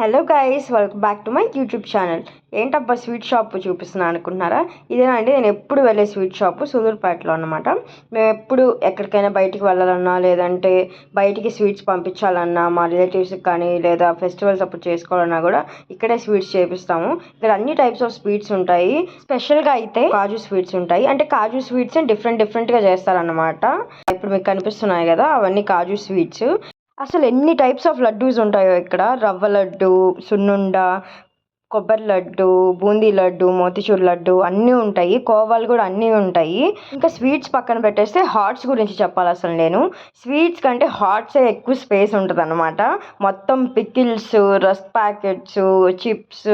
Hello guys, welcome back to my YouTube channel. ఏంటబ్బా sweet shop చూపిస్తున్నాను అనుకుంటున్నారా? ఇదేనండి నేను ఎప్పుడు వెళ్ళే స్వీట్ షాపు సూదూరుపేటలో అనమాట. మేము ఎప్పుడు ఎక్కడికైనా బయటికి వెళ్ళాలన్నా, లేదంటే బయటికి స్వీట్స్ పంపించాలన్నా, మా రిలేటివ్స్కి కానీ లేదా ఫెస్టివల్స్ అప్పుడు చేసుకోవాలన్నా కూడా ఇక్కడే స్వీట్స్ చేపిస్తాము. ఇక్కడ అన్ని టైప్స్ ఆఫ్ స్వీట్స్ ఉంటాయి. స్పెషల్గా అయితే కాజు స్వీట్స్ ఉంటాయి. అంటే కాజు స్వీట్స్ డిఫరెంట్గా చేస్తారన్నమాట. ఇప్పుడు మీకు కనిపిస్తున్నాయి కదా, అవన్నీ కాజు స్వీట్స్. అసలు ఎన్ని టైప్స్ ఆఫ్ లడ్డూస్ ఉంటాయో ఇక్కడ. రవ్వ లడ్డు, సున్నుండ, కొబ్బరి లడ్డు, బూందీ లడ్డు, మోతిచూర్ లడ్డు అన్నీ ఉంటాయి. కోవాలు కూడా అన్నీ ఉంటాయి. ఇంకా స్వీట్స్ పక్కన పెట్టేస్తే హాట్స్ గురించి చెప్పాలి. అసలు నేను స్వీట్స్ కంటే హాట్సే ఎక్కువ స్పేస్ ఉంటుంది అనమాట. మొత్తం పికిల్స్, రస్క్ ప్యాకెట్స్, చిప్స్,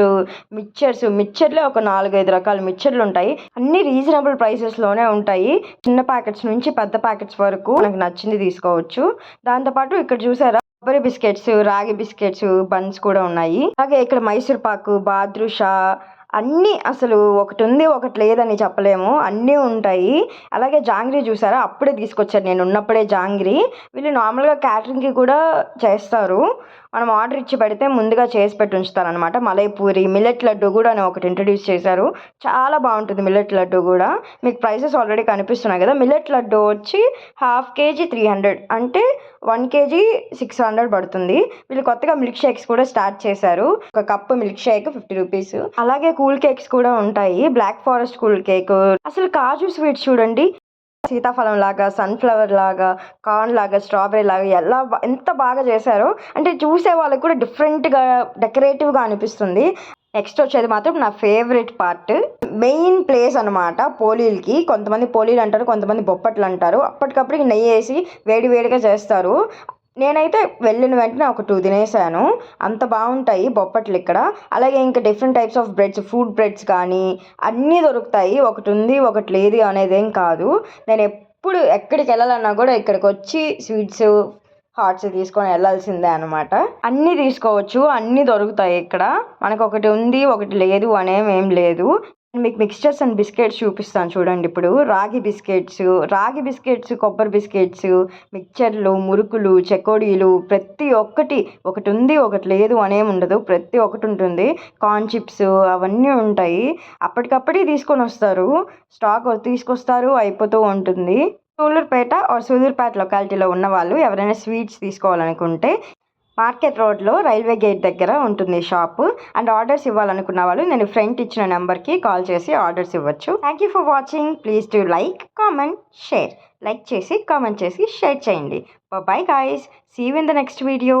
మిక్చర్లే ఒక 4-5 రకాల మిక్చర్లు ఉంటాయి. అన్ని రీజనబుల్ ప్రైసెస్లోనే ఉంటాయి. చిన్న ప్యాకెట్స్ నుంచి పెద్ద ప్యాకెట్స్ వరకు మనకు నచ్చింది తీసుకోవచ్చు. దాంతోపాటు ఇక్కడ చూసారా, కొబ్బరి బిస్కెట్స్, రాగి బిస్కెట్స్, బన్స్ కూడా ఉన్నాయి. అలాగే ఇక్కడ మైసూర్ పాకు, బాదుషా అన్నీ, అసలు ఒకటి ఉంది ఒకటి లేదని చెప్పలేము, అన్నీ ఉంటాయి. అలాగే జాంగ్రీ చూసారా, అప్పుడే తీసుకొచ్చారు, నేను ఉన్నప్పుడే జాంగ్రీ. వీళ్ళు నార్మల్గా క్యాటరింగ్కి కూడా చేస్తారు. మనం ఆర్డర్ ఇచ్చి పెడితే ముందుగా చేసి పెట్టి ఉంచుతారనమాట. మలైపూరి, మిల్లెట్ లడ్డు కూడా అని ఒకటి ఇంట్రడ్యూస్ చేశారు. చాలా బాగుంటుంది మిల్లెట్ లడ్డు కూడా. మీకు ప్రైసెస్ ఆల్రెడీ కనిపిస్తున్నాయి కదా. మిల్లెట్ లడ్డు వచ్చి 1/2 kg 300, అంటే 1 kg 600 పడుతుంది. వీళ్ళు కొత్తగా మిల్క్ షేక్స్ కూడా స్టార్ట్ చేశారు. ఒక కప్ మిల్క్ షేక్ 50 రూపీస్. అలాగే కూల్ కేక్స్ కూడా ఉంటాయి. Black forest cool cake. అసలు కాజు స్వీట్స్ చూడండి, సీతాఫలం లాగా, సన్ఫ్లవర్ లాగా, కార్న్ లాగా, స్ట్రాబెర్రీ లాగా ఎంత బాగా చేశారో. అంటే చూసే వాళ్ళకి కూడా డిఫరెంట్గా, డెకరేటివ్గా అనిపిస్తుంది. నెక్స్ట్ వచ్చేది మాత్రం నా ఫేవరెట్ పార్ట్, మెయిన్ ప్లేస్ అనమాట. పోలీలకి కొంతమంది పోలీలు అంటారు, కొంతమంది బొప్పట్లు అంటారు. అప్పటికప్పటికి నెయ్యి వేసి వేడిగా చేస్తారు. నేనైతే వెళ్ళిన వెంటనే ఒక 2 తినేసాను. అంత బాగుంటాయి బొప్పట్లు ఇక్కడ. అలాగే ఇంకా different types of breads, food breads కానీ అన్నీ దొరుకుతాయి. ఒకటి ఉంది ఒకటి లేదు అనేదేం కాదు. నేను ఎప్పుడు ఎక్కడికి వెళ్ళాలన్నా కూడా ఇక్కడికి వచ్చి స్వీట్స్, హాట్స్ తీసుకొని వెళ్ళాల్సిందే అనమాట. అన్నీ తీసుకోవచ్చు, అన్నీ దొరుకుతాయి ఇక్కడ. మనకు ఒకటి ఉంది ఒకటి లేదు అనేమేం లేదు. మీకు మిక్స్చర్స్ అండ్ బిస్కెట్స్ చూపిస్తాను చూడండి. ఇప్పుడు రాగి బిస్కెట్స్, కొబ్బరి బిస్కెట్స్, మిక్చర్లు, మురుకులు, చెకోడీలు, ప్రతి ఒక్కటి ఒకటి ఉంది ఒకటి లేదు అనేమి ఉండదు. ప్రతి ఒక్కటి ఉంటుంది. కార్న్ చిప్స్ అవన్నీ ఉంటాయి. అప్పటికప్పటికి తీసుకొని వస్తారు. స్టాక్ తీసుకొస్తారు, అయిపోతూ ఉంటుంది. సూలూరుపేట లొకాలిటీలో ఉన్న వాళ్ళు ఎవరైనా స్వీట్స్ తీసుకోవాలనుకుంటే మార్కెట్ రోడ్లో రైల్వే గేట్ దగ్గర ఉంటుంది షాపు. అండ్ ఆర్డర్స్ ఇవ్వాలనుకున్న వాళ్ళు నేను ఫ్రెండ్ ఇచ్చిన నెంబర్కి కాల్ చేసి ఆర్డర్స్ ఇవ్వచ్చు. Thank you for watching. Please to like, comment, share. Like చేసి, కామెంట్ చేసి, షేర్ చేయండి. Bye guys, see you in the next video.